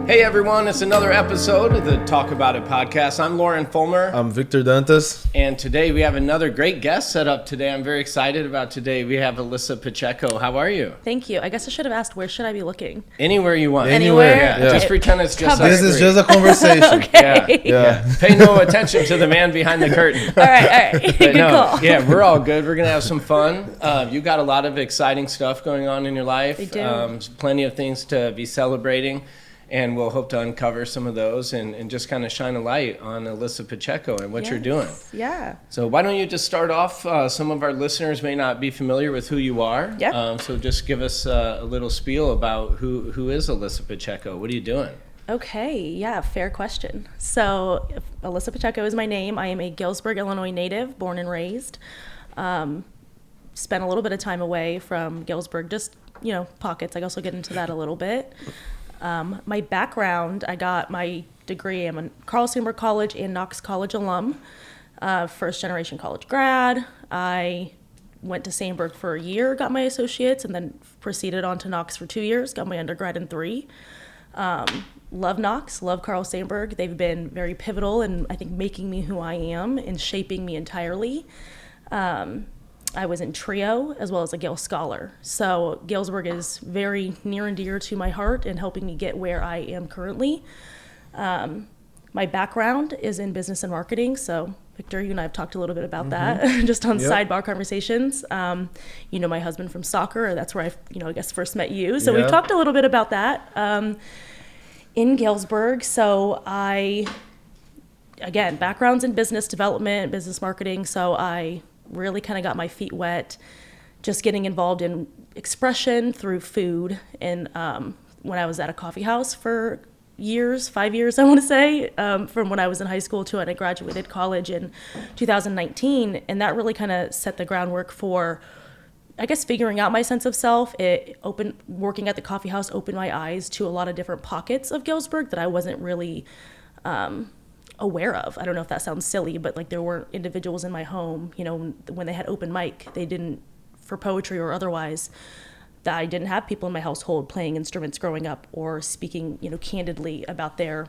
Hey everyone, it's another episode of the Talk About It podcast. I'm Lauren Fulmer. I'm Victor Dantas. And today we have another great guest set up today. I'm very excited about today. We have Alyssa Pacheco. How are you? Thank you. I guess I should have asked, where should I be looking? Anywhere you want. Anywhere? Yeah. Just pretend it's just us This is three. just a conversation. Okay. Yeah. Pay no attention to the man behind the curtain. All right. But Good call. Yeah, we're all good. We're going to have some fun. You got a lot of exciting stuff going on in your life. I do. Plenty of things to be celebrating. And we'll hope to uncover some of those and just kind of shine a light on Alyssa Pacheco and what you're doing. Yeah. So why don't you just start off? Some of our listeners may not be familiar with who you are. Yeah. So just give us a little spiel about who is Alyssa Pacheco. What are you doing? Okay. Yeah. Fair question. So Alyssa Pacheco is my name. I am a Galesburg, Illinois native, born and raised. Spent a little bit of time away from Galesburg, just, pockets. I also get into that a little bit. My background, I got my degree. I'm a Carl Sandburg College and Knox College alum, first generation college grad. I went to Sandburg for a year, got my associates, and then proceeded on to Knox for 2 years, got my undergrad in 3. Love Knox, love Carl Sandburg. They've been very pivotal in, I think, making me who I am and shaping me entirely. I was in trio as well as a Gale Scholar. So Galesburg is very near and dear to my heart and helping me get where I am currently. My background is in business and marketing. So Victor, you and I have talked a little bit about that just on sidebar conversations. My husband from soccer, that's where I guess first met you. So we've talked a little bit about that in Galesburg. So again, backgrounds in business development, business marketing. So I really kind of got my feet wet just getting involved in expression through food. And when I was at a coffee house for 5 years, I want to say, from when I was in high school to when I graduated college in 2019. And that really kind of set the groundwork for, I guess, figuring out my sense of self. Working at the coffee house opened my eyes to a lot of different pockets of Galesburg that I wasn't really aware of. I don't know if that sounds silly, but like there were individuals in my home, when they had open mic, they didn't, for poetry or otherwise, that I didn't have people in my household playing instruments growing up or speaking, candidly about their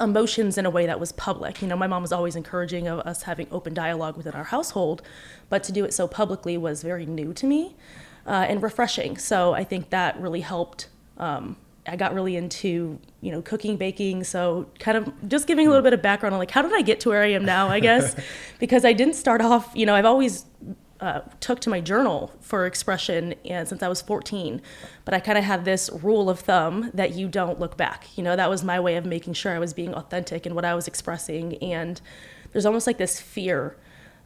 emotions in a way that was public. My mom was always encouraging of us having open dialogue within our household, but to do it so publicly was very new to me and refreshing. So I think that really helped. I got really into, cooking, baking. So kind of just giving a little bit of background on like, how did I get to where I am now, I guess, because I didn't start off, I've always took to my journal for expression and since I was 14, but I kind of had this rule of thumb that you don't look back. That was my way of making sure I was being authentic in what I was expressing. And there's almost like this fear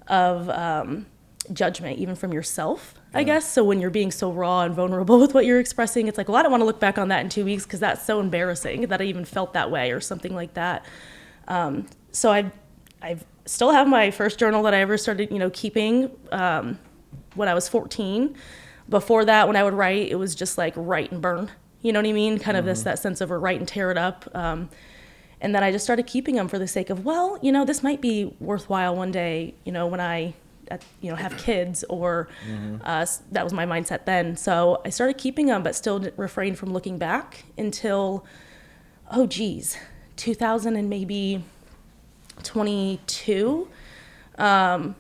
of judgment, even from yourself, I guess. So when you're being so raw and vulnerable with what you're expressing, it's like, well, I don't want to look back on that in 2 weeks because that's so embarrassing that I even felt that way or something like that. So I still have my first journal that I ever started, keeping when I was 14. Before that, when I would write, it was just like write and burn. You know what I mean? Kind of that sense of a write and tear it up. And then I just started keeping them for the sake of, well, this might be worthwhile one day, when I have kids or that was my mindset then. So I started keeping them, but still refrained from looking back until, 2000 and maybe 22, kind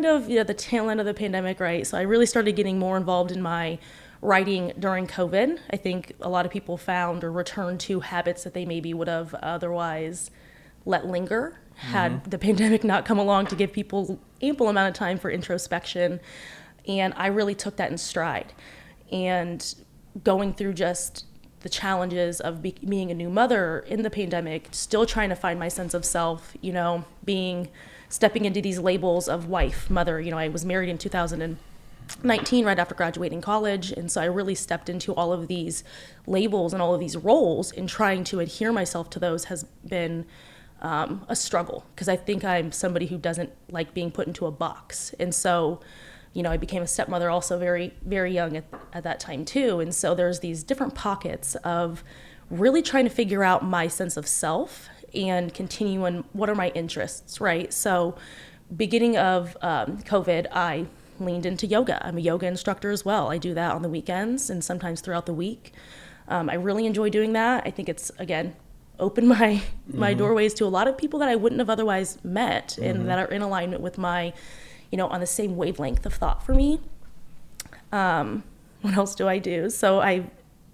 of, the tail end of the pandemic, right? So I really started getting more involved in my writing during COVID. I think a lot of people found or returned to habits that they maybe would have otherwise let linger had the pandemic not come along to give people ample amount of time for introspection. And I really took that in stride. And going through just the challenges of being a new mother in the pandemic, still trying to find my sense of self, stepping into these labels of wife, mother. I was married in 2019 right after graduating college. And so I really stepped into all of these labels and all of these roles, and trying to adhere myself to those has been a struggle, because I think I'm somebody who doesn't like being put into a box. And so, I became a stepmother also very, very young at that time too. And so there's these different pockets of really trying to figure out my sense of self and continue on what are my interests, right? So beginning of COVID, I leaned into yoga. I'm a yoga instructor as well. I do that on the weekends and sometimes throughout the week. I really enjoy doing that. I think it's, again, opened my doorways to a lot of people that I wouldn't have otherwise met and that are in alignment with my, on the same wavelength of thought for me. What else do I do? So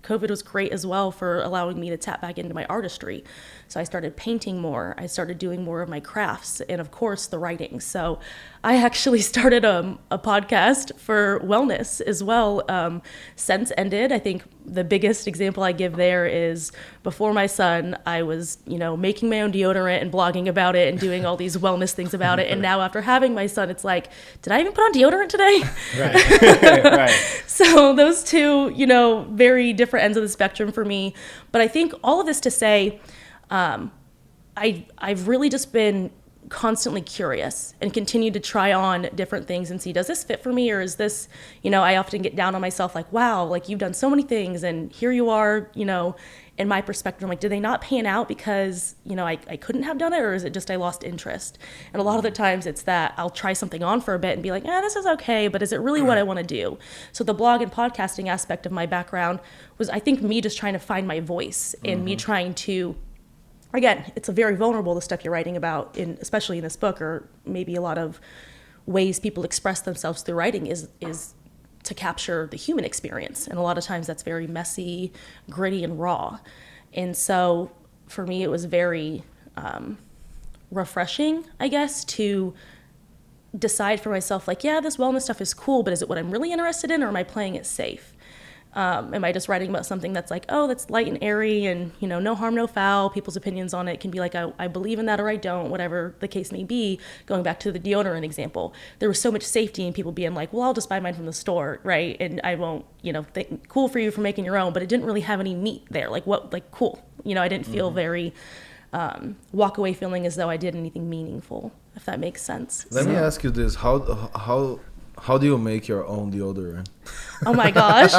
COVID was great as well for allowing me to tap back into my artistry. So I started painting more. I started doing more of my crafts and, of course, the writing. So I actually started a podcast for wellness as well. Since ended, I think the biggest example I give there is before my son, I was, making my own deodorant and blogging about it and doing all these wellness things about it. And now after having my son, it's like, did I even put on deodorant today? Right. Right. So those two, very different ends of the spectrum for me. But I think all of this to say, I've really just been constantly curious and continue to try on different things and see, does this fit for me? Or is this, I often get down on myself like, wow, like you've done so many things and here you are, in my perspective, I'm like, do they not pan out because, I couldn't have done it? Or is it just I lost interest? And a lot of the times it's that I'll try something on for a bit and be like, this is okay, but is it really what I want to do? So the blog and podcasting aspect of my background was, I think, me just trying to find my voice and me trying to, again, it's a very vulnerable, the stuff you're writing about, especially in this book, or maybe a lot of ways people express themselves through writing is to capture the human experience. And a lot of times that's very messy, gritty, and raw. And so for me, it was very refreshing, I guess, to decide for myself, like, yeah, this wellness stuff is cool, but is it what I'm really interested in, or am I playing it safe? Am I just writing about something that's like, oh, that's light and airy and, no harm, no foul. People's opinions on it can be like, I believe in that or I don't, whatever the case may be. Going back to the deodorant example, there was so much safety in people being like, well, I'll just buy mine from the store, right? And I won't, think, cool for you for making your own, but it didn't really have any meat there. Like cool. I didn't feel very walk away feeling as though I did anything meaningful, if that makes sense. Let me ask you this: how do you make your own deodorant? Oh my gosh.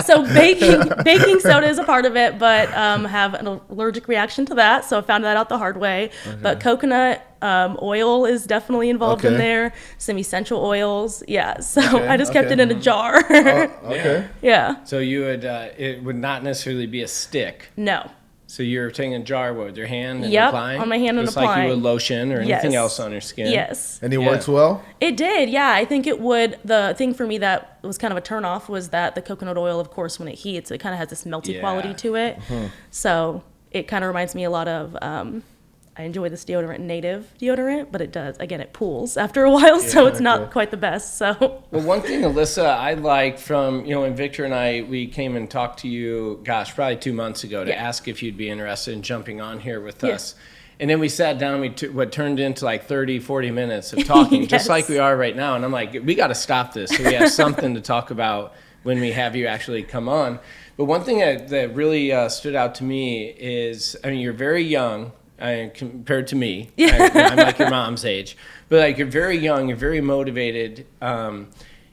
So baking soda is a part of it, but have an allergic reaction to that. So I found that out the hard way. Okay. But coconut oil is definitely involved in there. Some essential oils. Yeah. So I just kept it in a jar. Okay. Yeah. So you would, it would not necessarily be a stick. No. So you're taking a jar with your hand and Yep, applying? on my hand and just applying. Just like you would lotion or anything else on your skin? Yes. And it works well? It did, yeah. I think it would. The thing for me that was kind of a turnoff was that the coconut oil, of course, when it heats, it kind of has this melty quality to it. So it kind of reminds me a lot of, I enjoy this deodorant, native deodorant, but it does, again, it pools after a while, so it's not quite the best. So. Well, one thing, Alyssa, I liked from, when Victor and I, we came and talked to you, probably 2 months ago to ask if you'd be interested in jumping on here with us. And then we sat down, what turned into like 30, 40 minutes of talking, just like we are right now. And I'm like, we got to stop this so we have something to talk about when we have you actually come on. But one thing that really stood out to me is, you're very young. Compared to me, I'm like your mom's age, but like you're very young, you're very motivated.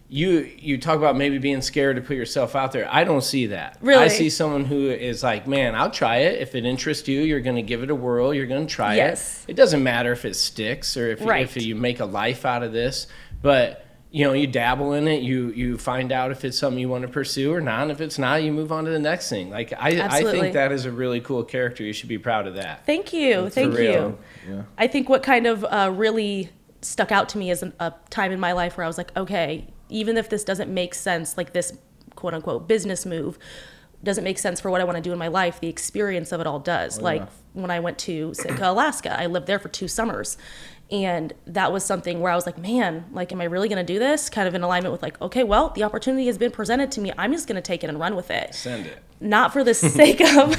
You talk about maybe being scared to put yourself out there. I don't see that. Really? I see someone who is like, man, I'll try it. If it interests you, you're going to give it a whirl. You're going to try it. It doesn't matter if it sticks or if you make a life out of this, but you dabble in it, you find out if it's something you want to pursue or not. And if it's not, you move on to the next thing. Like I think that is a really cool character. You should be proud of that. Thank you. Thank you. Yeah. I think what kind of really stuck out to me is a time in my life where I was like, okay, even if this doesn't make sense, like this quote unquote business move doesn't make sense for what I want to do in my life, the experience of it all does. When I went to Sitka, Alaska, I lived there for 2 summers. And that was something where I was like, man, like, am I really going to do this? Kind of in alignment with like, okay, well, the opportunity has been presented to me. I'm just going to take it and run with it. Send it. Not for the sake of,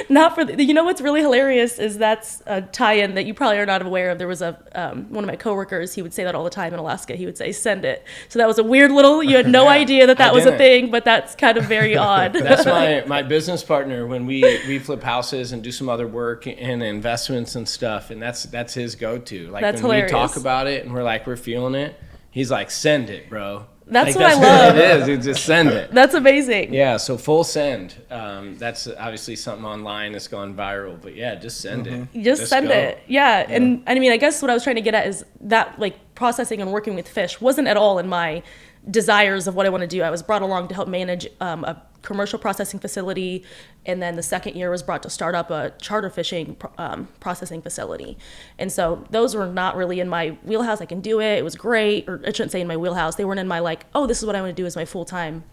what's really hilarious is that's a tie-in that you probably are not aware of. There was one of my coworkers, he would say that all the time in Alaska. He would say, send it. So that was a weird you had no idea that was a thing, but that's kind of very odd. That's my business partner when we flip houses and do some other work and investments and stuff. And that's his go-to. Like that's when hilarious. We talk about it and we're feeling it, he's like, send it, bro. That's what I love. It is. You just send it. That's amazing. Yeah, so full send. That's obviously something online that's gone viral. But yeah, just send it. Just send it. Yeah. And I guess what I was trying to get at is that like processing and working with fish wasn't at all in my desires of what I want to do. I was brought along to help manage a commercial processing facility, and then the second year was brought to start up a charter fishing processing facility. And so those were not really in my wheelhouse. I can do it. It was great. Or I shouldn't say in my wheelhouse. They weren't in my like, oh, this is what I want to do as my full-time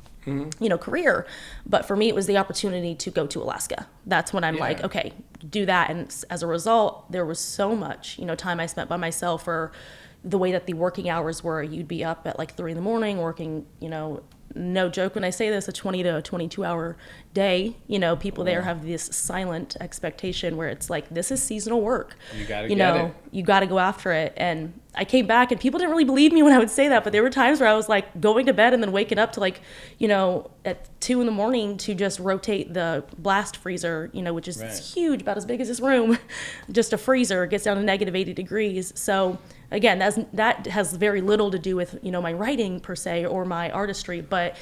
career. But for me, it was the opportunity to go to Alaska. That's when I'm like, okay, do that. And as a result, there was so much, time I spent by myself, or the way that the working hours were. You'd be up at like 3 a.m. working, no joke when I say this, a 20 to 22 hour day. People there have this silent expectation where it's like, this is seasonal work. You gotta get it. You gotta go after it. And I came back and people didn't really believe me when I would say that, but there were times where I was like going to bed and then waking up to like, at 2 a.m. to just rotate the blast freezer, which is huge, about as big as this room. Just a freezer, it gets down to negative 80 degrees. So again, that has very little to do with, my writing per se or my artistry, but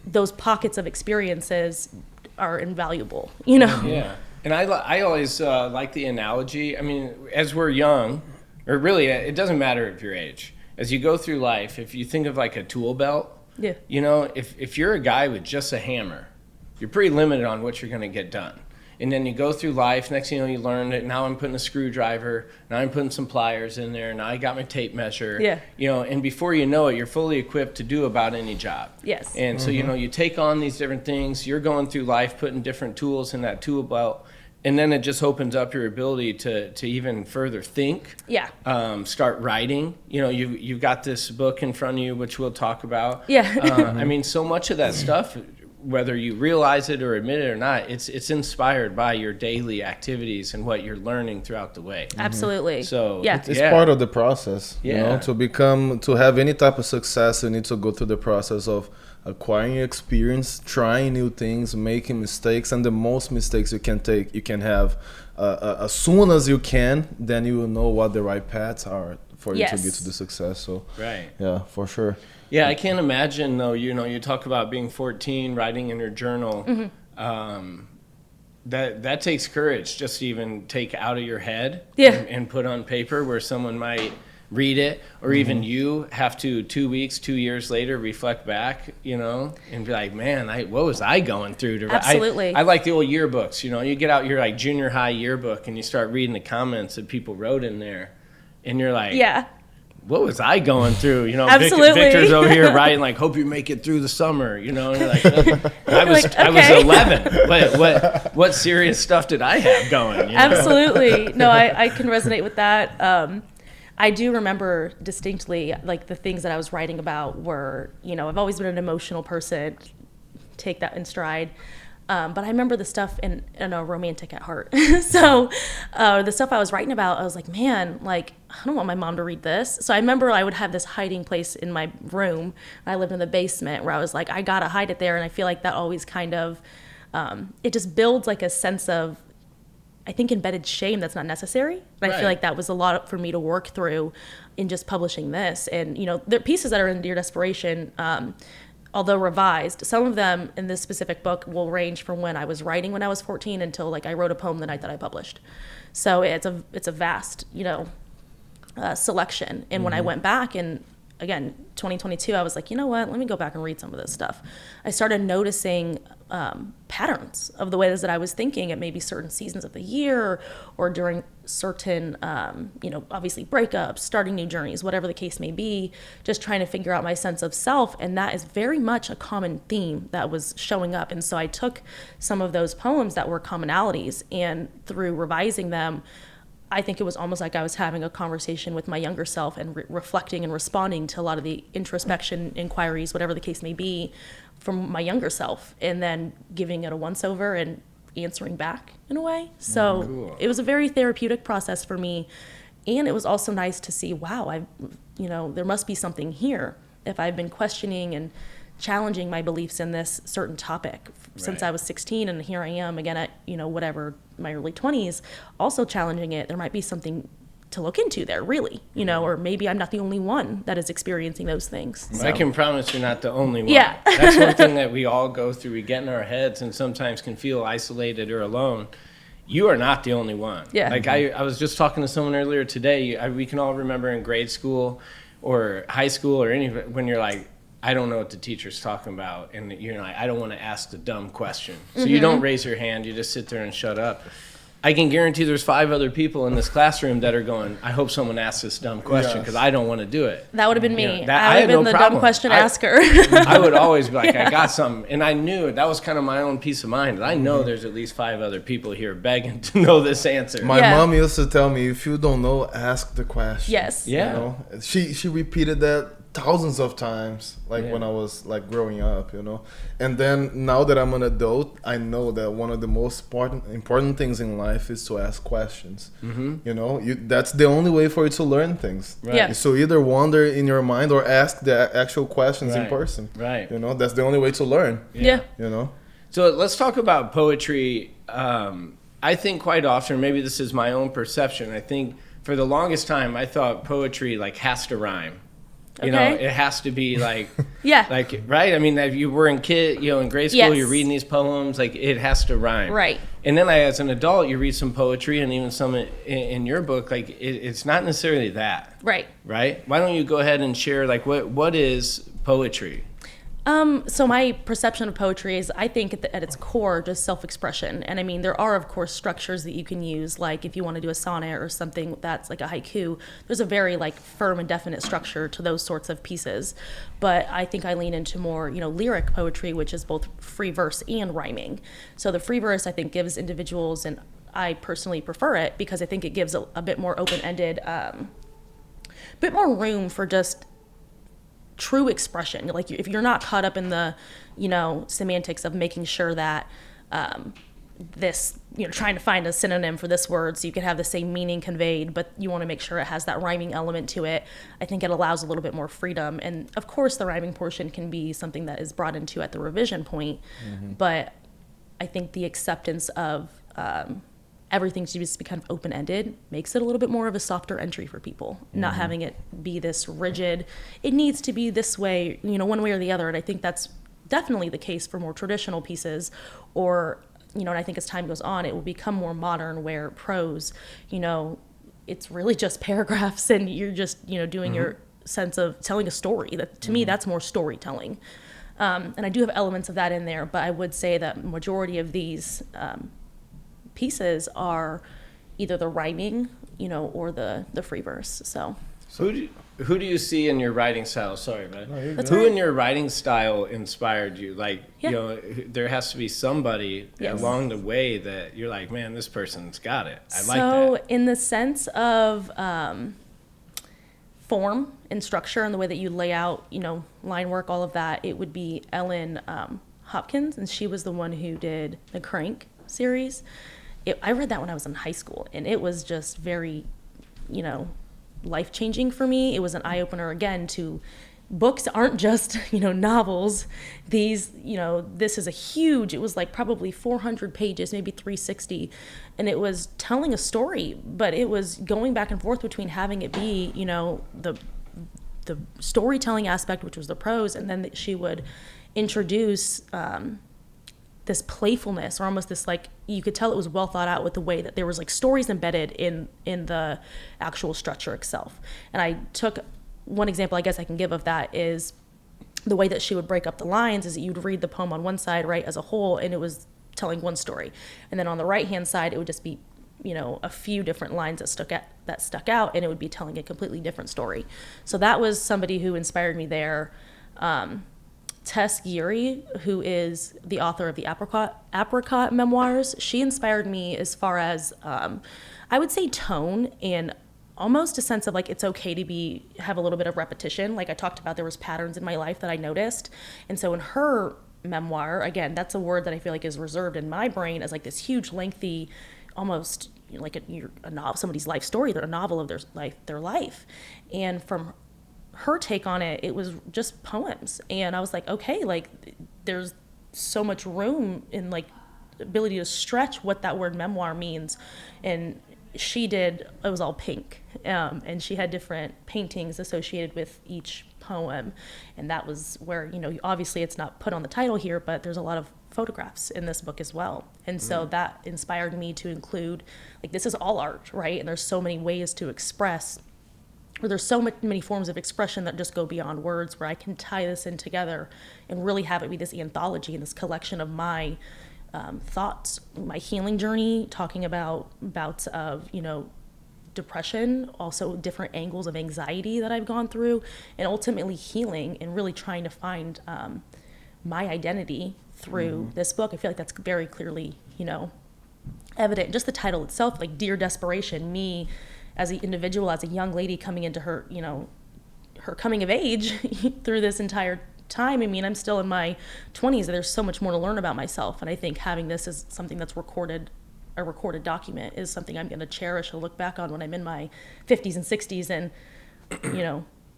those pockets of experiences are invaluable, Yeah. And I always like the analogy. I mean, as we're young, or really, it doesn't matter if your age. As you go through life, if you think of like a tool belt, if you're a guy with just a hammer, you're pretty limited on what you're going to get done. And then you go through life, next thing you know, you learn that now I'm putting a screwdriver, now I'm putting some pliers in there, now I got my tape measure. And before you know it, you're fully equipped to do about any job. Yes. And so, you take on these different things, you're going through life, putting different tools in that tool belt, and then it just opens up your ability to even further think. Start writing. You've got this book in front of you, which we'll talk about. I mean, so much of that stuff, whether you realize it or admit it or not, it's inspired by your daily activities and what you're learning throughout the way. Absolutely. So it's part of the process. To have any type of success, you need to go through the process of acquiring experience, trying new things, making mistakes, and the most mistakes you can have as soon as you can, then you will know what the right paths are for you to get to the success. So yeah, for sure. Yeah, I can't imagine though, you talk about being 14, writing in your journal. That takes courage just to even take out of your head and put on paper, where someone might read it, or even you have to 2 weeks, 2 years later reflect back, and be like, man, what was I going through to write? Absolutely. I like the old yearbooks, you get out your like junior high yearbook and you start reading the comments that people wrote in there, and you're like, what was I going through? Absolutely. Victor's over here writing like, hope you make it through the summer, and you're like, I was 11. What serious stuff did I have going? Absolutely. No, I can resonate with that. I do remember distinctly, like, the things that I was writing about were, I've always been an emotional person, take that in stride. But I remember the stuff in a romantic at heart. So the stuff I was writing about, I was like, man, like, I don't want my mom to read this. So I remember I would have this hiding place in my room. I lived in the basement, where I was like, I got to hide it there. And I feel like that always kind of, it just builds like a sense of, I think, embedded shame that's not necessary. And I feel like that was a lot for me to work through in just publishing this. And, there are pieces that are in Dear Desperation, although revised. Some of them in this specific book will range from when I was writing when I was 14 until like I wrote a poem the night that I published. So it's a vast, selection. And when I went back, and again, 2022, I was like, you know what, let me go back and read some of this stuff. I started noticing patterns of the ways that I was thinking at maybe certain seasons of the year, or during certain, obviously breakups, starting new journeys, whatever the case may be, just trying to figure out my sense of self. And that is very much a common theme that was showing up. And so I took some of those poems that were commonalities, and through revising them, I think it was almost like I was having a conversation with my younger self and reflecting and responding to a lot of the introspection inquiries, whatever the case may be, from my younger self, and then giving it a once over and answering back in a way. So It was a very therapeutic process for me. And it was also nice to see, wow, there must be something here. If I've been questioning and challenging my beliefs in this certain topic since I was 16, and here I am again at, whatever, my early 20s, also challenging it, there might be something to look into there, really, or maybe I'm not the only one that is experiencing those things. So. I can promise you're not the only one. Yeah. That's one thing that we all go through. We get in our heads and sometimes can feel isolated or alone. You are not the only one. Yeah. Like I was just talking to someone earlier today. We can all remember in grade school or high school or when you're like, I don't know what the teacher's talking about, and you're like, I don't want to ask the dumb question. So you don't raise your hand, you just sit there and shut up. I can guarantee there's 5 other people in this classroom that are going, I hope someone asks this dumb question because I don't want to do it. That would have been me. I would have been the dumb question asker. I would always be like, I got something. And I knew that was kind of my own peace of mind. I know there's at least 5 other people here begging to know this answer. My mom used to tell me, if you don't know, ask the question. Yes. Yeah. You know? She repeated that thousands of times, when I was growing up, and then now that I'm an adult, I know that one of the most important things in life is to ask questions. That's the only way for you to learn things, right? Yeah. So either wonder in your mind or ask the actual questions in person, right? That's the only way to learn. So let's talk about poetry. I think quite often, maybe this is my own perception, I think for the longest time I thought poetry has to rhyme. You know, it has to be right? I mean, if you were in grade school, you're reading these poems, it has to rhyme. Right. And then as an adult, you read some poetry, and even some in your book, it's not necessarily that. Right. Right? Why don't you go ahead and share, what is poetry? So my perception of poetry is, I think at its core, just self-expression. And I mean, there are, of course, structures that you can use, like if you want to do a sonnet or something that's like a haiku, there's a very firm and definite structure to those sorts of pieces. But I think I lean into more, lyric poetry, which is both free verse and rhyming. So the free verse, I think, gives individuals, and I personally prefer it because I think it gives a bit more open-ended, bit more room for just true expression. If you're not caught up in the, semantics of making sure that this, trying to find a synonym for this word so you can have the same meaning conveyed, but you want to make sure it has that rhyming element to it. I think it allows a little bit more freedom. And of course, the rhyming portion can be something that is brought into at the revision point. But I think the acceptance of everything to just be kind of open-ended makes it a little bit more of a softer entry for people, not having it be this rigid, it needs to be this way, one way or the other. And I think that's definitely the case for more traditional pieces, or, and I think as time goes on, it will become more modern, where prose, it's really just paragraphs, and you're just, doing your sense of telling a story. That to me, that's more storytelling. And I do have elements of that in there, but I would say that majority of these pieces are either the rhyming, or the free verse. So who do you see in your writing style? Sorry, man. No, who in your writing style inspired you? There has to be somebody along the way that you're like, man, this person's got it. I like that. So in the sense of form and structure and the way that you lay out, line work, all of that, it would be Ellen Hopkins, and she was the one who did the Crank series. I read that when I was in high school, and it was just very, life-changing for me. It was an eye-opener, again, to books aren't just, novels. These, this is it was probably 400 pages, maybe 360, and it was telling a story, but it was going back and forth between having it be, the storytelling aspect, which was the prose, and then she would introduce this playfulness, or almost this you could tell it was well thought out with the way that there was stories embedded in the actual structure itself. And I took one example I guess I can give of that is the way that she would break up the lines is that you'd read the poem on one side, right, as a whole, and it was telling one story. And then on the right hand side it would just be a few different lines that stuck out, and it would be telling a completely different story. So that was somebody who inspired me there. Tess Geary, who is the author of the Apricot memoirs, she inspired me as far as, I would say, tone and almost a sense of it's okay to have a little bit of repetition. Like I talked about, there was patterns in my life that I noticed. And so in her memoir, again, that's a word that I feel is reserved in my brain as this huge, lengthy, almost a novel, somebody's life story, a novel of their life. And from her take on it, it was just poems. And I was like, okay, there's so much room in ability to stretch what that word memoir means. And it was all pink. And she had different paintings associated with each poem. And that was where, obviously it's not put on the title here, but there's a lot of photographs in this book as well. And so that inspired me to include, this is all art, right? And there's so many ways to express or there's so many forms of expression that just go beyond words, where I can tie this in together and really have it be this anthology and this collection of my thoughts, my healing journey, talking about bouts of, depression, also different angles of anxiety that I've gone through, and ultimately healing and really trying to find my identity through this book. I feel like that's very clearly, evident. Just the title itself, like Dear Desperation, me as an individual, as a young lady coming into her, her coming of age through this entire time. I mean, I'm still in my 20s. There's so much more to learn about myself. And I think having this as something that's recorded, a recorded document, is something I'm going to cherish and look back on when I'm in my 50s and 60s and,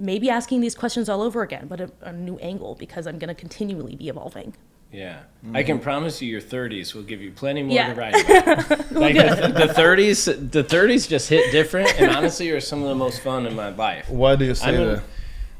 maybe asking these questions all over again, but a new angle, because I'm going to continually be evolving. Yeah. I can promise you your 30s will give you plenty more to write about. Like the 30s just hit different, and honestly are some of the most fun in my life. Why do you say that?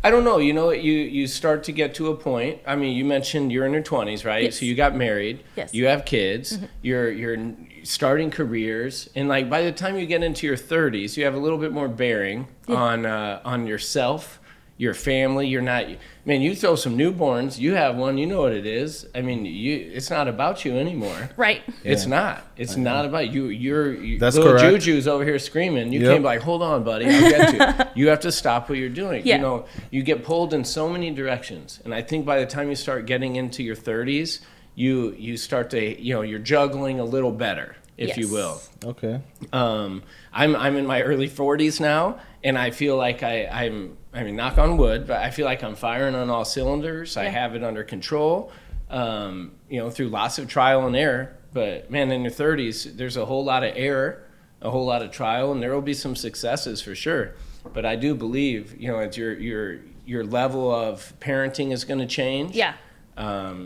I don't know. You start to get to a point. I mean, you mentioned you're in your 20s, right? Yes. So you got married. Yes. You have kids. Mm-hmm. You're starting careers, and like by the time you get into your 30s, you have a little bit more bearing on yourself, your family. You're not, man, you throw some newborns, you have one, you know what it is. I mean, it's not about you anymore. Right. It's not. It's not about you. That's little correct. Juju's over here screaming. You can't be like, hold on, buddy, I'll get you. You have to stop what you're doing. Yeah. You get pulled in so many directions. And I think by the time you start getting into your 30s, you start to, you're juggling a little better, if you will. Okay. I'm in my early 40s now, and I feel like I mean, knock on wood, but I feel like I'm firing on all cylinders. I have it under control, through lots of trial and error. But man, in your 30s, there's a whole lot of error, a whole lot of trial, and there will be some successes for sure. But I do believe, it's your level of parenting is going to change. Yeah.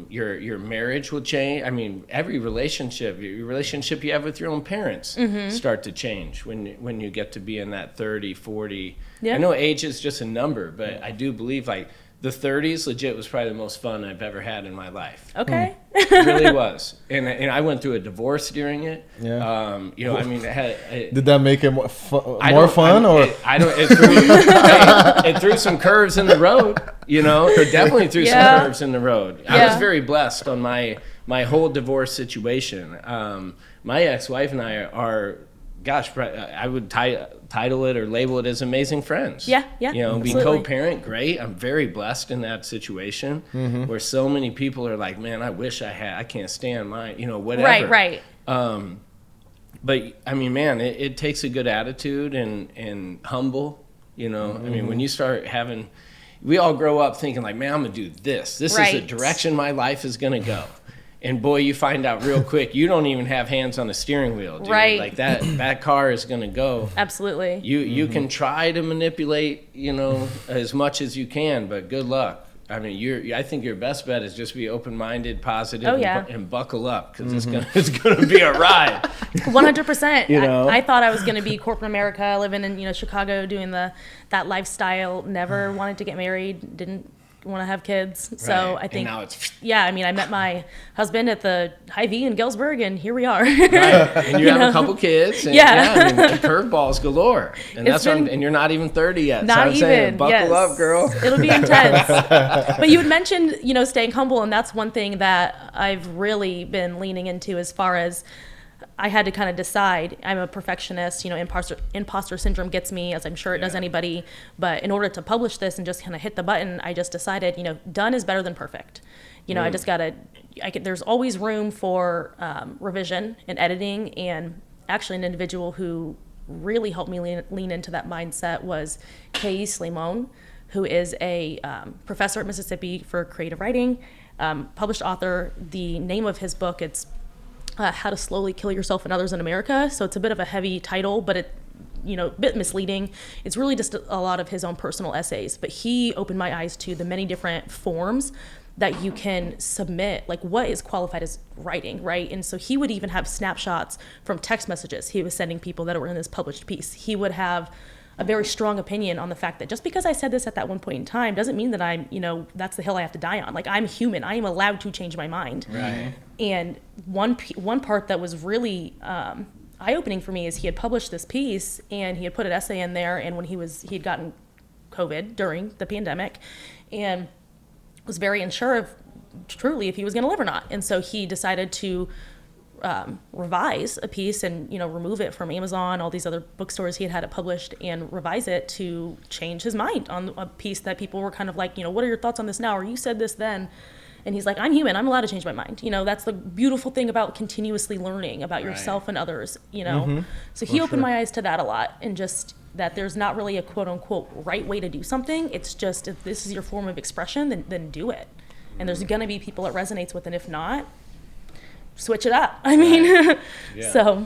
Your marriage will change. I mean, every relationship, your relationship you have with your own parents start to change when you get to be in that 30, 40. Yeah. I know age is just a number, but I do believe like the 30s legit was probably the most fun I've ever had in my life. Okay. It really was. And I went through a divorce during it. Yeah. I mean, did that make it more fun? It threw some curves in the road. It definitely threw some curves in the road. Yeah. I was very blessed on my whole divorce situation. My ex-wife and I are, I would title it or label it as amazing friends. Yeah. We co-parent, great. I'm very blessed in that situation where so many people are like, man, I wish I can't stand mine, whatever. Right. But I mean, man, it takes a good attitude and humble, I mean, when you start having, we all grow up thinking like, man, I'm going to do this. This is the direction my life is going to go. And boy, you find out real quick, you don't even have hands on the steering wheel, dude. Right. Like that car is going to go. Absolutely. You can try to manipulate, as much as you can, but good luck. I mean, I think your best bet is just be open-minded, positive, and buckle up, because it's gonna be a ride. 100%. I thought I was gonna be corporate America, living in Chicago, doing that lifestyle. Never wanted to get married. Didn't want to have kids. So I think, and now it's I mean, I met my husband at the Hy-Vee in Galesburg, and here we are. Right. And you have a couple kids. And I mean, curveballs galore. And and you're not even 30 yet. Not so I'm even. Saying, buckle up, girl. It'll be intense. But you had mentioned, staying humble, and that's one thing that I've really been leaning into, as far as I had to kind of decide. I'm a perfectionist, imposter syndrome gets me, as I'm sure it does anybody. But in order to publish this and just kind of hit the button, I just decided, done is better than perfect. I just there's always room for revision and editing. And actually an individual who really helped me lean into that mindset was Kay Slimone, who is a professor at Mississippi for creative writing, published author. The name of his book, it's How to Slowly Kill Yourself and Others in America. So it's a bit of a heavy title, but a bit misleading. It's really just a lot of his own personal essays. But he opened my eyes to the many different forms that you can submit, like what is qualified as writing, right? And so he would even have snapshots from text messages he was sending people that were in this published piece. He would have a very strong opinion on the fact that just because I said this at that one point in time doesn't mean that I'm, that's the hill I have to die on. Like, I'm human. I am allowed to change my mind. Right. And one part that was really eye-opening for me is he had published this piece and he had put an essay in there, and when he had gotten COVID during the pandemic, and was very unsure of truly if he was going to live or not. And so he decided to revise a piece and, remove it from Amazon, all these other bookstores he had it published, and revise it to change his mind on a piece that people were kind of like, what are your thoughts on this now? Or you said this then. And he's like, I'm human. I'm allowed to change my mind. That's the beautiful thing about continuously learning about yourself and others, So he opened my eyes to that a lot, and just that there's not really a quote unquote right way to do something. It's just, if this is your form of expression, then do it. And there's going to be people it resonates with, and if not, switch it up. I mean, so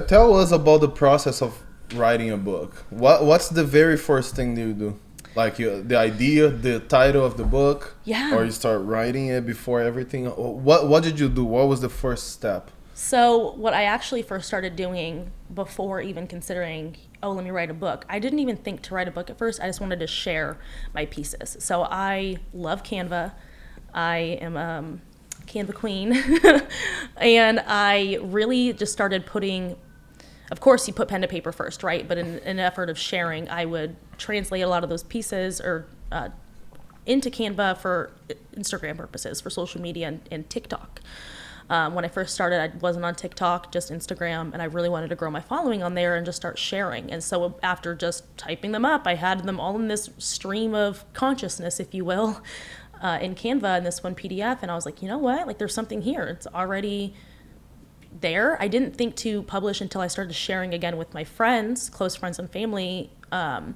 tell us about the process of writing a book. What's the very first thing you do? Like the idea, the title of the book, or you start writing it before everything. What did you do? What was the first step? So what I actually first started doing before even considering, let me write a book, I didn't even think to write a book at first. I just wanted to share my pieces. So I love Canva. I am Canva queen. And I really just started putting, of course you put pen to paper first, right? But in an effort of sharing, I would translate a lot of those pieces or into Canva for Instagram purposes, for social media and TikTok. When I first started, I wasn't on TikTok, just Instagram, and I really wanted to grow my following on there and just start sharing. And so after just typing them up, I had them all in this stream of consciousness, if you will, in Canva in this one PDF. And I was like, you know what? Like, there's something here. It's already there. I didn't think to publish until I started sharing again with my friends, close friends and family, and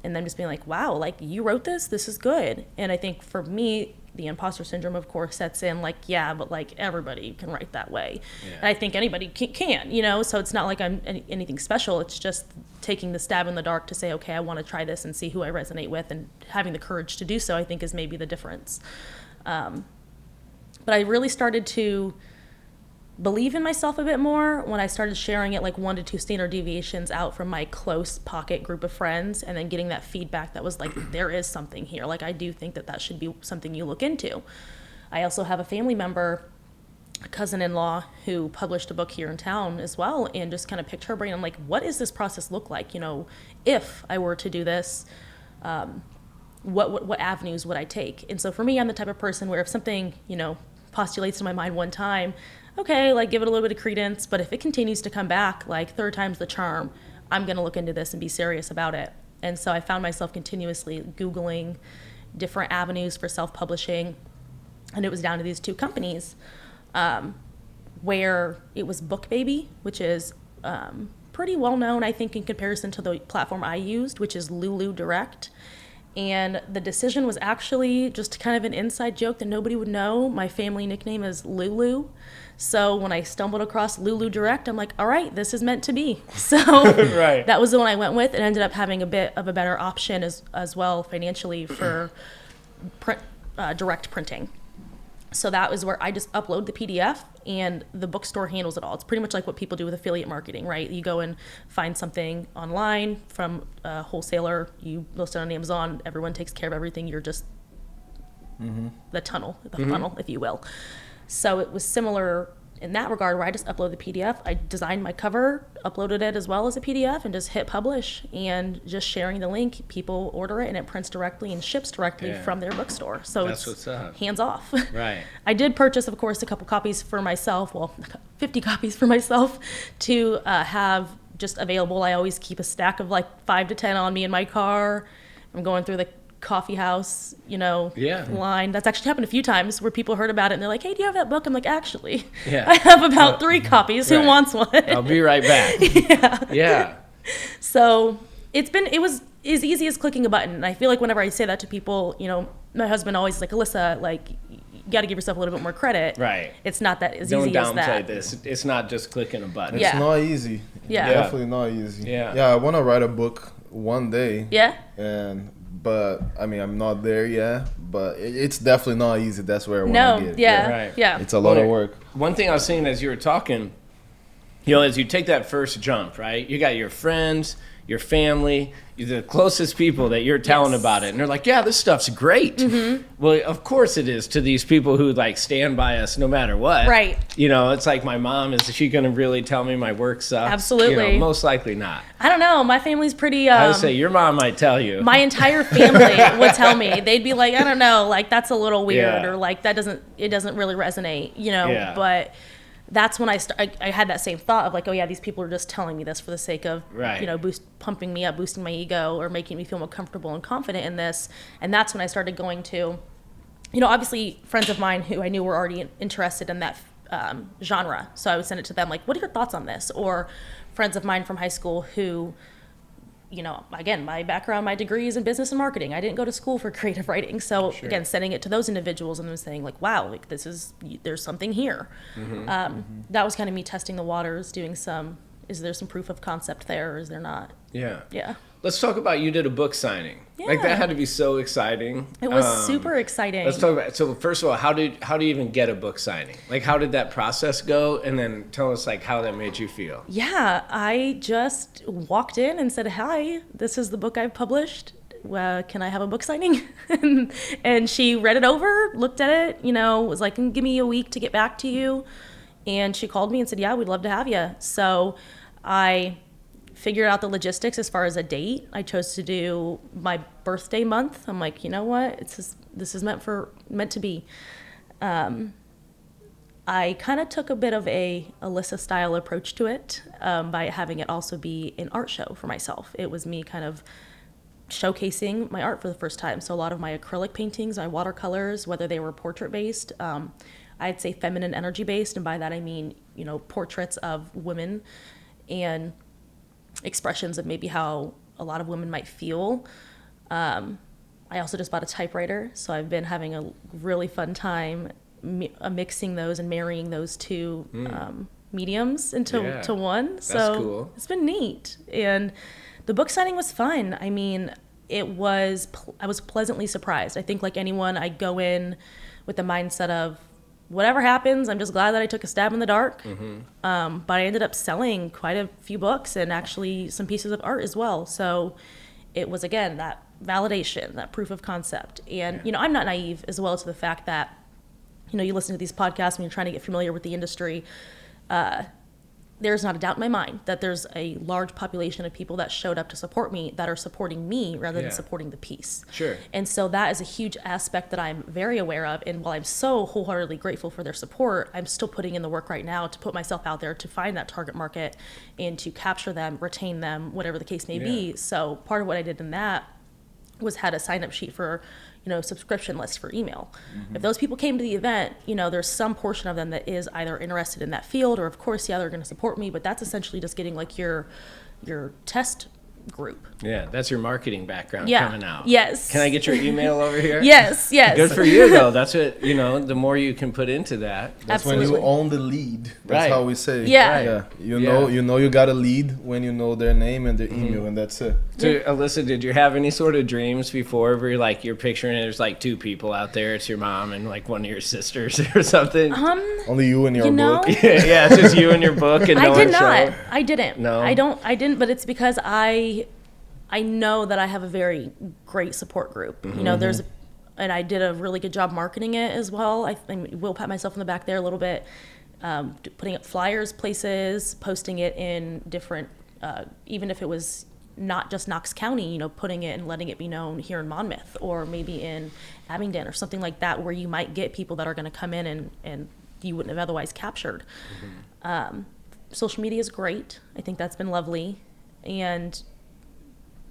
then just being like, wow, like, you wrote this? This is good. And I think for me, the imposter syndrome, of course, sets in, like, yeah, but like everybody can write that way. Yeah. And I think anybody can, so it's not like I'm anything special. It's just taking the stab in the dark to say, okay, I want to try this and see who I resonate with, and having the courage to do so, I think, is maybe the difference. But I really started to believe in myself a bit more when I started sharing it like 1 to 2 standard deviations out from my close pocket group of friends, and then getting that feedback that was like, there is something here. Like, I do think that should be something you look into. I also have a family member, a cousin-in-law, who published a book here in town as well, and just kind of picked her brain. I'm like, what does this process look like? If I were to do this, what avenues would I take? And so for me, I'm the type of person where if something, postulates in my mind one time, okay, like, give it a little bit of credence, but if it continues to come back, like, third time's the charm, I'm going to look into this and be serious about it. And so I found myself continuously Googling different avenues for self-publishing, and it was down to these 2 companies, where it was BookBaby, which is pretty well known, I think, in comparison to the platform I used, which is Lulu Direct. And the decision was actually just kind of an inside joke that nobody would know. My family nickname is Lulu. So when I stumbled across Lulu Direct, I'm like, all right, this is meant to be. So right. That was the one I went with. It ended up having a bit of a better option as well financially for direct printing. So that was where I just upload the PDF, and the bookstore handles it all. It's pretty much like what people do with affiliate marketing, right? You go and find something online from a wholesaler, you list it on Amazon, everyone takes care of everything. You're just the funnel, if you will. So it was similar in that regard, where I just upload the PDF. I designed my cover, uploaded it as well as a PDF, and just hit publish, and just sharing the link. People order it, and it prints directly and ships directly from their bookstore. So that's it's hands off. Right. I did purchase, of course, a couple copies for myself, 50 copies for myself to have just available. I always keep a stack of like 5 to 10 on me in my car. I'm going through the coffee house, line. That's actually happened a few times where people heard about it and they're like, hey, do you have that book? I'm like, actually, I have about 3 copies. Who wants one? I'll be right back. Yeah. So it was as easy as clicking a button. And I feel like whenever I say that to people, my husband always is like, Alyssa, like, you got to give yourself a little bit more credit. Right. It's not that easy as that. Don't downplay this. It's not just clicking a button. It's not easy. Yeah. Definitely not easy. Yeah. I want to write a book one day. Yeah. But I mean, I'm not there yet, but it's definitely not easy. That's where I want to get. Yeah. It's a lot of work. One thing I was saying as you were talking, as you take that first jump, right? You got your friends, your family, the closest people that you're telling about it. And they're like, yeah, this stuff's great. Well, of course it is to these people who like stand by us no matter what. Right. You know, it's like my mom, is she going to really tell me my work sucks? Absolutely. You know, most likely not. I don't know. My family's pretty... I would say your mom might tell you. My entire family would tell me. They'd be like, I don't know, like that's a little weird, or like it doesn't really resonate, you know, but... That's when I had that same thought of like, oh yeah, these people are just telling me this for the sake of, you know, pumping me up, boosting my ego, or making me feel more comfortable and confident in this. And that's when I started going to, you know, obviously friends of mine who I knew were already interested in that genre. So I would send it to them like, what are your thoughts on this? Or friends of mine from high school who, you know, again, my background, my degree is in business and marketing. I didn't go to school for creative writing. So again, sending it to those individuals and them saying like, wow, like there's something here. That was kind of me testing the waters, doing is there some proof of concept there, or is there not? Yeah. Let's talk about, you did a book signing. Like that had to be so exciting. It was super exciting. Let's talk about it. So first of all, how do you even get a book signing? Like how did that process go? And then tell us like how that made you feel. Yeah, I just walked in and said, hi, this is the book I've published. Can I have a book signing? And she read it over, looked at it, you know, was like, give me a week to get back to you. And she called me and said, yeah, we'd love to have you. So I figured out the logistics as far as a date. I chose to do my birthday month. I'm like, you know what? This is meant to be. I kind of took a bit of a Alyssa style approach to it by having it also be an art show for myself. It was me kind of showcasing my art for the first time. So a lot of my acrylic paintings, my watercolors, whether they were portrait based, I'd say feminine energy based. And by that I mean, you know, portraits of women and expressions of maybe how a lot of women might feel. I also just bought a typewriter, so I've been having a really fun time mixing those and marrying those two mediums into one. So that's cool. It's been neat. And the book signing was fun. I mean, I was pleasantly surprised. I think like anyone, I go in with the mindset of whatever happens, I'm just glad that I took a stab in the dark. But I ended up selling quite a few books and actually some pieces of art as well. So it was, again, that validation, that proof of concept. And, you know, I'm not naive as well to the fact that, you know, you listen to these podcasts when you're trying to get familiar with the industry. There's not a doubt in my mind that there's a large population of people that showed up to support me that are supporting me rather than supporting the piece. Sure. And so that is a huge aspect that I'm very aware of. And while I'm so wholeheartedly grateful for their support, I'm still putting in the work right now to put myself out there to find that target market and to capture them, retain them, whatever the case may be. So part of what I did in that was had a sign-up sheet for, you know, subscription list for email. If those people came to the event, you know, there's some portion of them that is either interested in that field or, of course, they're going to support me, but that's essentially just getting like your test group. Yeah, that's your marketing background coming out. Yes. Can I get your email over here? Yes. Good for you, though. That's what, you know, the more you can put into that. That's Absolutely. When you own the lead. That's how we say. Yeah. You know you got a lead when you know their name and their email, and that's it. So, Alyssa, did you have any sort of dreams before where you're picturing there's like two people out there? It's your mom and like one of your sisters or something? Only you and your book. Yeah, it's just you and your book and no one show. I didn't. No. I didn't, but it's because I know that I have a very great support group. You know, and I did a really good job marketing it as well. I will pat myself on the back there a little bit, putting up flyers places, posting it in different, even if it was not just Knox County, you know, putting it and letting it be known here in Monmouth or maybe in Abingdon or something like that, where you might get people that are going to come in and you wouldn't have otherwise captured. Social media is great. I think that's been lovely. And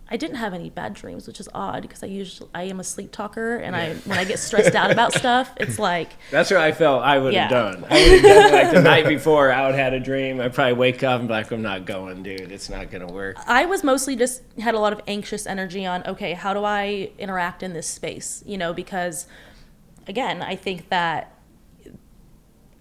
I didn't have any bad dreams, which is odd because I am a sleep talker, and when I get stressed out about stuff, it's like that's what I felt I would have done. I would have done like the night before. I would have had a dream. I'd probably wake up and be like, I'm not going, dude. It's not gonna work. I was mostly just had a lot of anxious energy on, okay, how do I interact in this space? You know, because again, I think that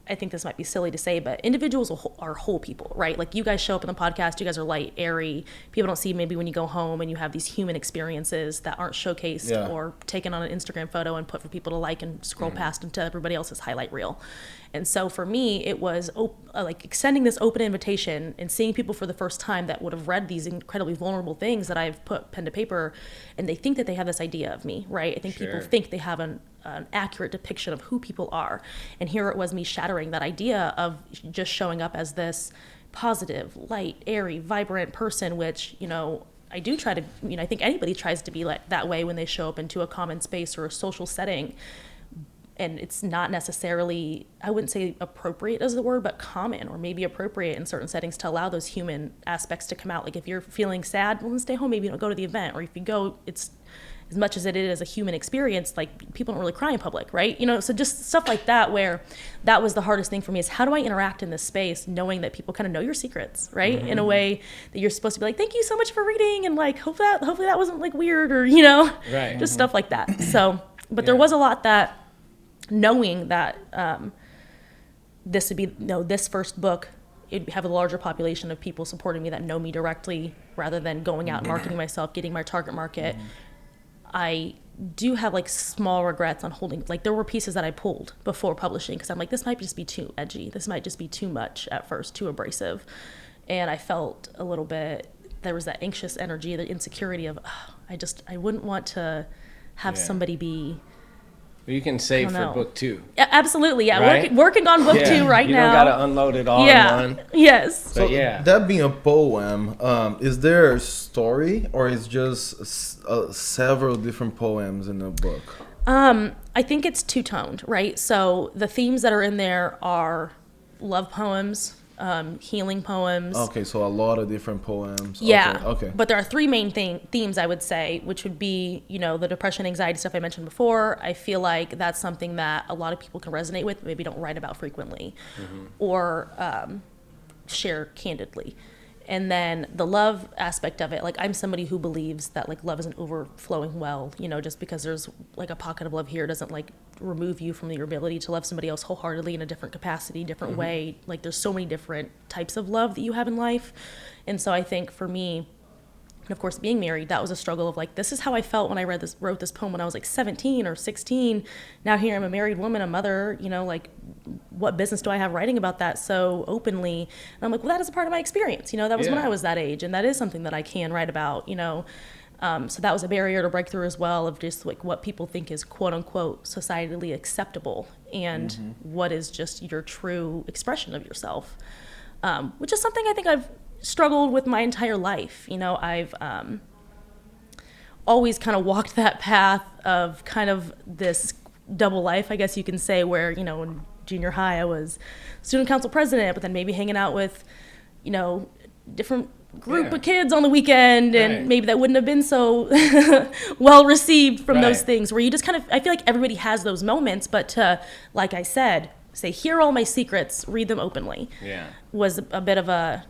I think this might be silly to say, but individuals are whole people, right? Like you guys show up in the podcast, you guys are light, airy. People don't see maybe when you go home and you have these human experiences that aren't showcased or taken on an Instagram photo and put for people to like and scroll past into everybody else's highlight reel. And so for me, it was like extending this open invitation and seeing people for the first time that would have read these incredibly vulnerable things that I've put pen to paper, and they think that they have this idea of me, right? I think people think they have an accurate depiction of who people are. And here it was me shattering that idea of just showing up as this positive, light, airy, vibrant person, which, you know, I do try to, you know, I think anybody tries to be like that way when they show up into a common space or a social setting. And it's not necessarily, I wouldn't say appropriate as the word, but common or maybe appropriate in certain settings to allow those human aspects to come out. Like if you're feeling sad, well, then stay home, maybe you don't go to the event. Or if you go, it's as much as it is a human experience, like people don't really cry in public, right? You know, so just stuff like that, where that was the hardest thing for me, is how do I interact in this space knowing that people kind of know your secrets, right? In a way that you're supposed to be like, thank you so much for reading, and like hopefully that wasn't like weird, or, you know, just stuff like that. So, but there was a lot that, knowing that this would be, you know, this first book, it'd have a larger population of people supporting me that know me directly, rather than going out and marketing myself, getting my target market. I do have like small regrets on holding, like there were pieces that I pulled before publishing because I'm like, this might just be too edgy. This might just be too much at first, too abrasive. And I felt a little bit, there was that anxious energy, the insecurity of, I wouldn't want to have somebody be. You can save for book 2. Yeah, absolutely. Yeah, right? working on book 2 right now. You don't got to unload it all in one. Yes. So that being a poem, is there a story, or is just several different poems in the book? I think it's two-toned, right? So the themes that are in there are love poems, healing poems. Okay, so a lot of different poems. Yeah. Okay. But there are 3 main themes, I would say, which would be, you know, the depression, anxiety stuff I mentioned before. I feel like that's something that a lot of people can resonate with, maybe don't write about frequently or share candidly. And then the love aspect of it, like I'm somebody who believes that like love isn't overflowing well, you know, just because there's like a pocket of love here doesn't like remove you from your ability to love somebody else wholeheartedly in a different capacity, different way. Like there's so many different types of love that you have in life. And so I think for me, and of course being married, that was a struggle of like, this is how I felt when I wrote this poem when I was like 17 or 16. Now here I'm a married woman, a mother, you know, like what business do I have writing about that so openly? And I'm like, well, that is a part of my experience. You know, that was when I was that age, and that is something that I can write about, you know. So that was a barrier to break through as well, of just like what people think is quote unquote societally acceptable and what is just your true expression of yourself, which is something I think I've struggled with my entire life. You know, I've always kind of walked that path of kind of this double life, I guess you can say, where, you know, in junior high I was student council president, but then maybe hanging out with, you know, different group of kids on the weekend, and maybe that wouldn't have been so well received from those things, where you just kind of, I feel like everybody has those moments, but to, like I said, say, here are all my secrets, read them openly, was a bit of a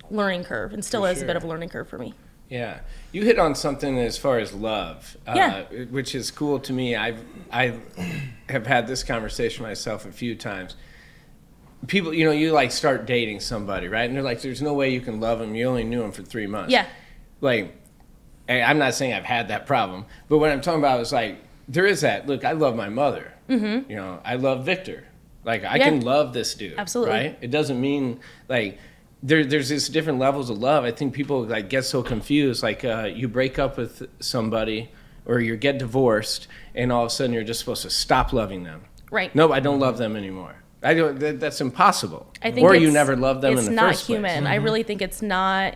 learning curve, and still is a bit of a learning curve for me. Yeah, you hit on something as far as love, which is cool to me. I have had this conversation myself a few times. People, you know, you like start dating somebody, right? And they're like, there's no way you can love them. You only knew them for 3 months. Yeah. Like, I'm not saying I've had that problem, but what I'm talking about is like, there is that. Look, I love my mother. You know, I love Victor. Like, I can love this dude. Absolutely. Right? It doesn't mean like, there's these different levels of love. I think people like get so confused. Like you break up with somebody or you get divorced, and all of a sudden you're just supposed to stop loving them. Right. No, I don't love them anymore. I don't. That's impossible. I think, or you never loved them in the first place. It's not human. I really think it's not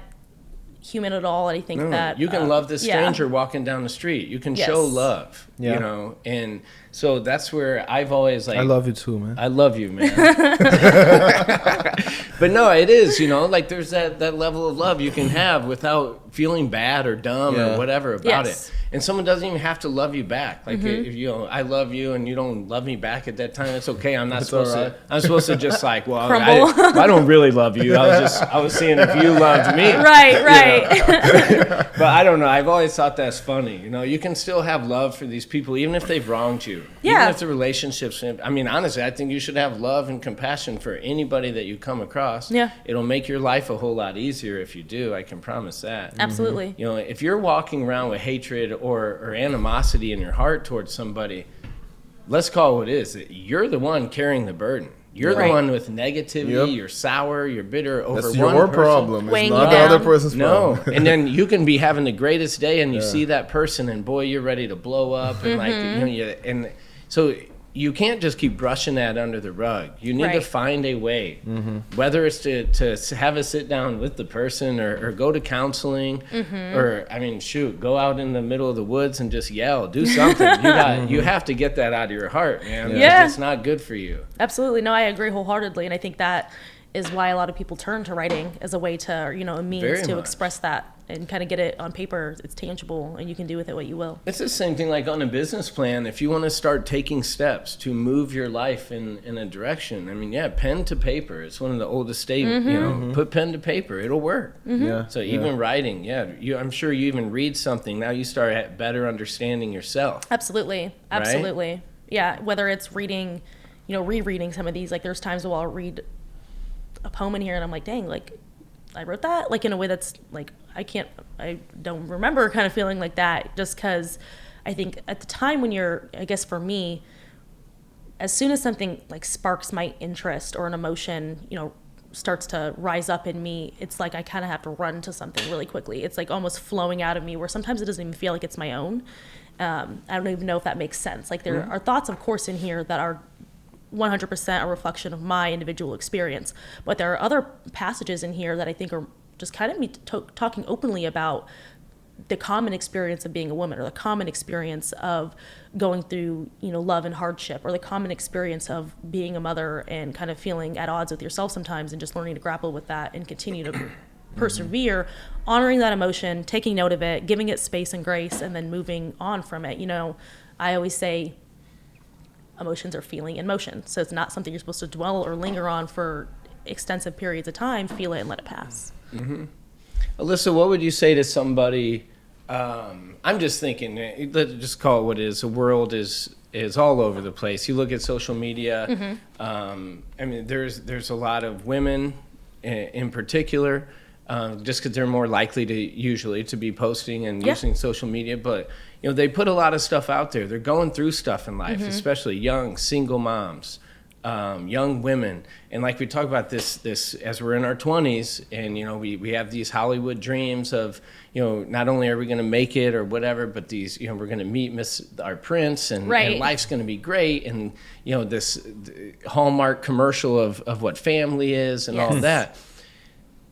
human at all. And I think that you can love this stranger walking down the street. You can show love. You know, and so that's where I've always like. I love you too, man. I love you, man. But no, it is. You know, like there's that level of love you can have without feeling bad or dumb or whatever about it. And someone doesn't even have to love you back. Like, if I love you and you don't love me back at that time, it's okay. I'm not supposed to. I'm supposed to just like, well, I don't really love you. I was seeing if you loved me. Right. But I don't know. I've always thought that's funny. You can still have love for these people, even if they've wronged you. Yeah. Even if the relationships. I mean, honestly, I think you should have love and compassion for anybody that you come across. Yeah. It'll make your life a whole lot easier if you do. I can promise that. Absolutely. If you're walking around with hatred or animosity in your heart towards somebody, let's call it what it is. You're the one carrying the burden. You're the one with negativity. You're sour. You're bitter over That's one your person. problem. It's Weighing not you the down. other person's problem. No, and then you can be having the greatest day, and you see that person, and boy, you're ready to blow up, and and so you can't just keep brushing that under the rug. You need to find a way, whether it's to have a sit down with the person or go to counseling, or go out in the middle of the woods and just yell, do something. You have to get that out of your heart, man. Yeah. It's not good for you. Absolutely. No, I agree wholeheartedly. And I think that is why a lot of people turn to writing as a way to, a means Very to much. express that and kind of get it on paper. It's tangible and you can do with it what you will. It's the same thing like on a business plan. If you want to start taking steps to move your life in a direction, pen to paper. It's one of the oldest statements. Put pen to paper. It'll work. Yeah. So even writing, I'm sure you even read something. Now you start better understanding yourself. Absolutely. Absolutely. Yeah. Whether it's reading, rereading some of these, like there's times where I'll read a poem in here and I'm like, dang, like I wrote that like in a way that's like, I don't remember kind of feeling like that, just because I think at the time when I guess for me, as soon as something like sparks my interest or an emotion, starts to rise up in me, it's like I kind of have to run to something really quickly. It's like almost flowing out of me where sometimes it doesn't even feel like it's my own. I don't even know if that makes sense. Like there are thoughts, of course, in here that are 100% a reflection of my individual experience. But there are other passages in here that I think are just kind of me talking openly about the common experience of being a woman, or the common experience of going through, love and hardship, or the common experience of being a mother and kind of feeling at odds with yourself sometimes and just learning to grapple with that and continue to persevere, honoring that emotion, taking note of it, giving it space and grace, and then moving on from it. I always say, emotions are feeling in motion. So it's not something you're supposed to dwell or linger on for extensive periods of time. Feel it and let it pass. Alyssa, what would you say to somebody? I'm just thinking, let's just call it what it is. The world is all over the place. You look at social media. There's a lot of women in particular, just because they're more likely to be posting and using social media. But they put a lot of stuff out there. They're going through stuff in life, especially young single moms, young women. And like we talk about this as we're in our 20s, and we have these Hollywood dreams of not only are we going to make it or whatever, but these we're going to meet our prince, and life's going to be great, and this Hallmark commercial of what family is and all that.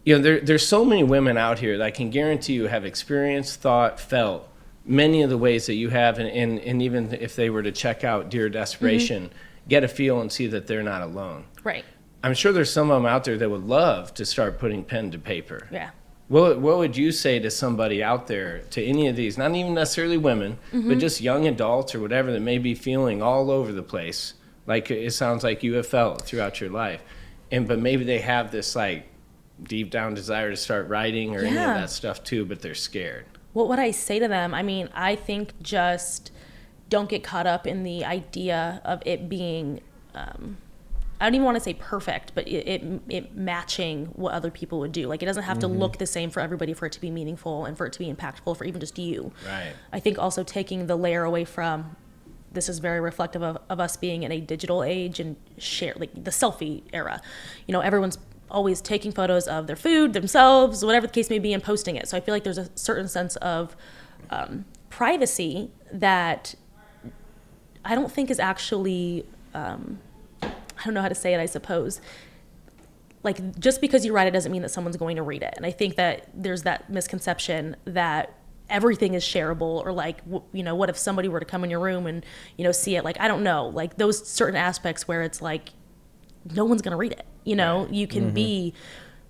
There's so many women out here that I can guarantee you have experienced, thought, felt many of the ways that you have, and even if they were to check out Dear Desperation, get a feel and see that they're not alone. Right. I'm sure there's some of them out there that would love to start putting pen to paper. Yeah. What would you say to somebody out there, to any of these, not even necessarily women, but just young adults or whatever that may be feeling all over the place, like it sounds like you have felt throughout your life, but maybe they have this like deep down desire to start writing or any of that stuff too, but they're scared? What would I say to them? I think just don't get caught up in the idea of it being, I don't even want to say perfect, but it matching what other people would do. Like it doesn't have to look the same for everybody for it to be meaningful and for it to be impactful for even just you. Right. I think also taking the layer away from, this is very reflective of us being in a digital age and share, like the selfie era. Everyone's always taking photos of their food, themselves, whatever the case may be, and posting it. So I feel like there's a certain sense of privacy that I don't think is actually, I don't know how to say it, I suppose. Like, just because you write it doesn't mean that someone's going to read it. And I think that there's that misconception that everything is shareable, or like, what if somebody were to come in your room and, see it? Like, I don't know, like those certain aspects where it's like, no one's going to read it. You can be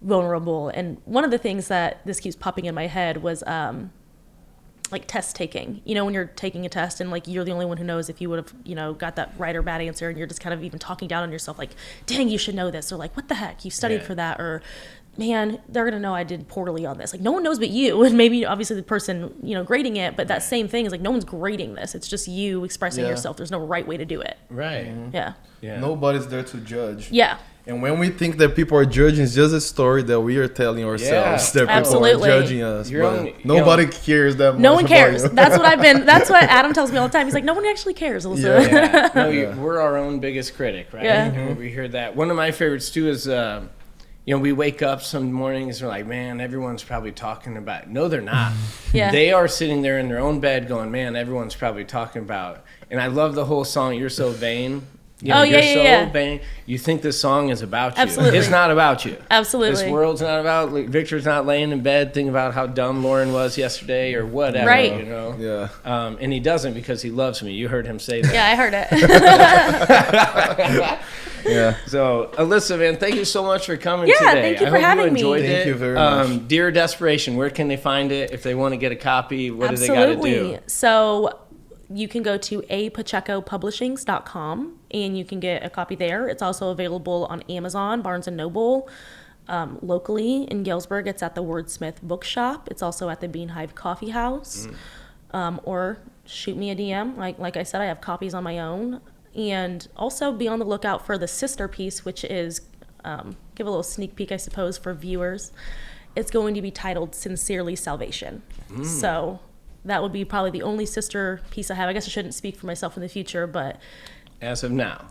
vulnerable. And one of the things that this keeps popping in my head was like test taking, you know, when you're taking a test and like you're the only one who knows if you would have, you know, got that right or bad answer, and you're just kind of even talking down on yourself like, dang, you should know this, or like, what the heck, you studied for that, or man, they're gonna know I did poorly on this. Like, no one knows but you, and maybe obviously the person, you know, grading it, but that same thing is like, no one's grading this. It's just you expressing yourself. There's no right way to do it. Right. Yeah. Nobody's there to judge. Yeah. And when we think that people are judging, it's just a story that we are telling ourselves that people Absolutely. are judging us. Your But own- nobody cares that much. No one cares. about you. That's what Adam tells me all the time. He's like, no one actually cares, Alyssa. Yeah. No, we're our own biggest critic, right? Yeah. And we hear that. One of my favorites too is, you know, we wake up some mornings and we're like, man, everyone's probably talking about it. No, they're not. Yeah. They are sitting there in their own bed going, man, everyone's probably talking about it. And I love the whole song, You're So Vain. You know, you're so vain. You think this song is about you. Absolutely. It's not about you. Absolutely. This world's not about, like, Victor's not laying in bed thinking about how dumb Lauren was yesterday or whatever, Right. you know? Yeah. And he doesn't because he loves me. You heard him say that. Yeah, I heard it. Yeah. So, Alyssa, man, thank you so much for coming Yeah, today. thank you I for hope having you me. enjoyed Thank it. you very much. Dear Deperation, where can they find it? If they want to get a copy, what do they got to do? So you can go to apachecopublishings.com and you can get a copy there. It's also available on Amazon, Barnes & Noble. Locally in Galesburg, it's at the Wordsmith Bookshop. It's also at the Beanhive Coffee House. Or shoot me a DM. Like I said, I have copies on my own. And also be on the lookout for the sister piece, which is, give a little sneak peek, I suppose, for viewers. It's going to be titled Sincerely Salvation. So that would be probably the only sister piece I have. I guess I shouldn't speak for myself in the future, but As of now.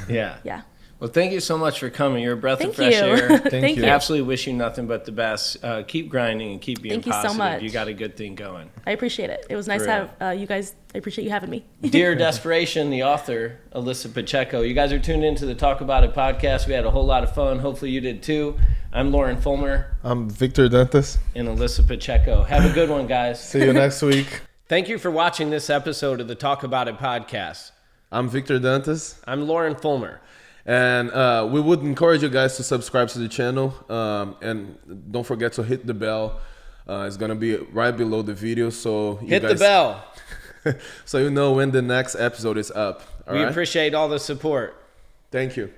Yeah. Well, thank you so much for coming. You're a breath of Thank fresh you. air. Thank you. Absolutely wish you nothing but the best. Keep grinding and keep being Thank you so positive. much. You got a good thing going. I appreciate it. It was nice For to have you guys. I appreciate you having me. Dear Deperation, the author, Alyssa Pacheco. You guys are tuned into the Talk About It podcast. We had a whole lot of fun. Hopefully you did too. I'm Lauren Fulmer. I'm Victor Dantas. And Alyssa Pacheco. Have a good one, guys. See you next week. Thank you for watching this episode of the Talk About It podcast. I'm Victor Dantas. I'm Lauren Fulmer. And we would encourage you guys to subscribe to the channel. And don't forget to hit the bell. It's going to be right below the video. So you Hit guys, the bell. so you know when the next episode is up. All We right? appreciate all the support. Thank you.